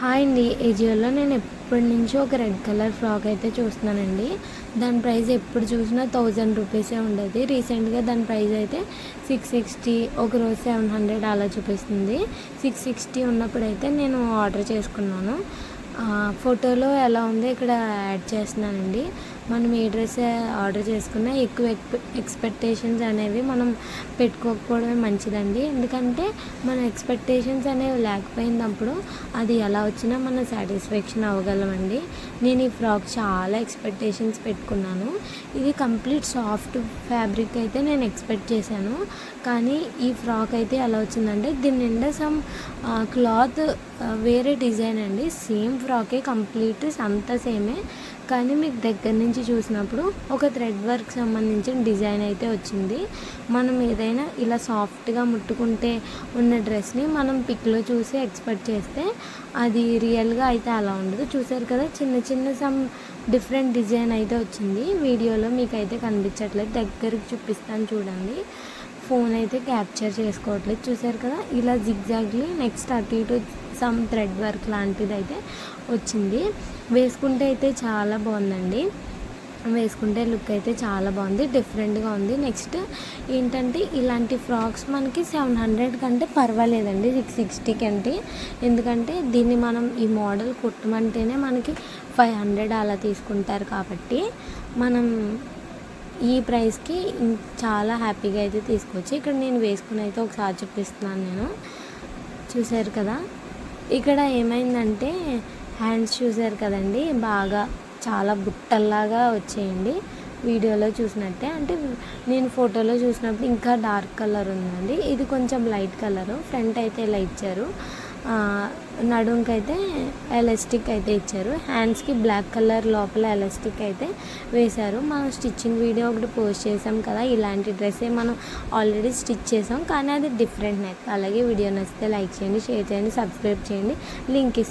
Hi అండి. ఏజియోలో నేను ఎప్పటి నుంచో ఒక రెడ్ కలర్ ఫ్రాక్ అయితే చూస్తున్నానండి. దాని ప్రైస్ ఎప్పుడు చూసినా 1000 రూపీసే ఉండేది. రీసెంట్గా దాని ప్రైస్ అయితే 660, ఒకరోజు 700 అలా చూపిస్తుంది. 660 ఉన్నప్పుడైతే నేను ఆర్డర్ చేసుకున్నాను. ఫోటోలో ఎలా ఉందో ఇక్కడ యాడ్ చేస్తున్నానండి. మనం ఏ డ్రెస్ ఆర్డర్ చేసుకున్నా ఎక్కువ ఎక్స్పెక్టేషన్స్ అనేవి మనం పెట్టుకోకపోవడమే మంచిదండి. ఎందుకంటే మన ఎక్స్పెక్టేషన్స్ అనేవి లేకపోయినప్పుడు అది ఎలా వచ్చినా మనం సాటిస్ఫాక్షన్ అవ్వగలమండి. నేను ఈ ఫ్రాక్ చాలా ఎక్స్పెక్టేషన్స్ పెట్టుకున్నాను. ఇది కంప్లీట్ సాఫ్ట్ ఫ్యాబ్రిక్ అయితే నేను ఎక్స్పెక్ట్ చేశాను. కానీ ఈ ఫ్రాక్ అయితే ఎలా వచ్చిందంటే దీని నిండా సమ్ క్లాత్ వేరే డిజైన్ అండి. సేమ్ ఫ్రాకే కంప్లీట్ అంతా సేమే, కానీ మీకు దగ్గర నుంచి చూసినప్పుడు ఒక థ్రెడ్ వర్క్ సంబంధించిన డిజైన్ అయితే వచ్చింది. మనం ఏదైనా ఇలా సాఫ్ట్గా ముట్టుకుంటే ఉన్న డ్రెస్ని మనం పిక్లో చూసి ఎక్స్పెక్ట్ చేస్తే అది రియల్గా అయితే అలా ఉండదు. చూసారు కదా, చిన్న చిన్న సమ్ డిఫరెంట్ డిజైన్ అయితే వచ్చింది. వీడియోలో మీకు అయితే కనిపించట్లేదు, దగ్గరికి చూపిస్తాను చూడండి. ఫోన్ అయితే క్యాప్చర్ చేసుకోవట్లేదు. చూసారు కదా, ఇలా జిగ్జాగ్లీ నెక్స్ట్ అటు ఇటు సమ్ థ్రెడ్ వర్క్ లాంటిది అయితే వచ్చింది. వేసుకుంటే అయితే చాలా బాగుందండి. వేసుకుంటే లుక్ అయితే చాలా బాగుంది, డిఫరెంట్గా ఉంది. నెక్స్ట్ ఏంటంటే ఇలాంటి ఫ్రాక్స్ మనకి 700 కంటే పర్వాలేదండి 660 కంటే. ఎందుకంటే దీన్ని మనం ఈ మోడల్ కుట్టమంటేనే మనకి 500 అలా తీసుకుంటారు. కాబట్టి మనం ఈ ప్రైస్కి చాలా హ్యాపీగా అయితే తీసుకోవచ్చు. ఇక్కడ నేను వేసుకుని అయితే ఒకసారి చూపిస్తున్నాను. నేను చూసారు కదా, ఇక్కడ ఏమైందంటే హ్యాండ్స్ చూసారు కదండి, బాగా చాలా బుట్టల్లాగా వచ్చేయండి. వీడియోలో చూసినట్టే, అంటే నేను ఫోటోలో చూసినప్పుడు ఇంకా డార్క్ కలర్ ఉందండి. ఇది కొంచెం లైట్ కలరు. ఫ్రంట్ అయితే ఇలా ఇచ్చారు, నడుంకి అయితే ఎలాస్టిక్ అయితే ఇచ్చారు. హ్యాండ్స్కి బ్లాక్ కలర్ లోపల ఎలాస్టిక్ అయితే వేశారు. మనం స్టిచ్చింగ్ వీడియో ఒకటి పోస్ట్ చేసాం కదా, ఇలాంటి డ్రెస్సే మనం ఆల్రెడీ స్టిచ్ చేసాం, కానీ అది డిఫరెంట్ నెక్. అలాగే వీడియో నచ్చితే లైక్ చేయండి, షేర్ చేయండి, సబ్స్క్రైబ్ చేయండి. లింక్ ఇస్తాను.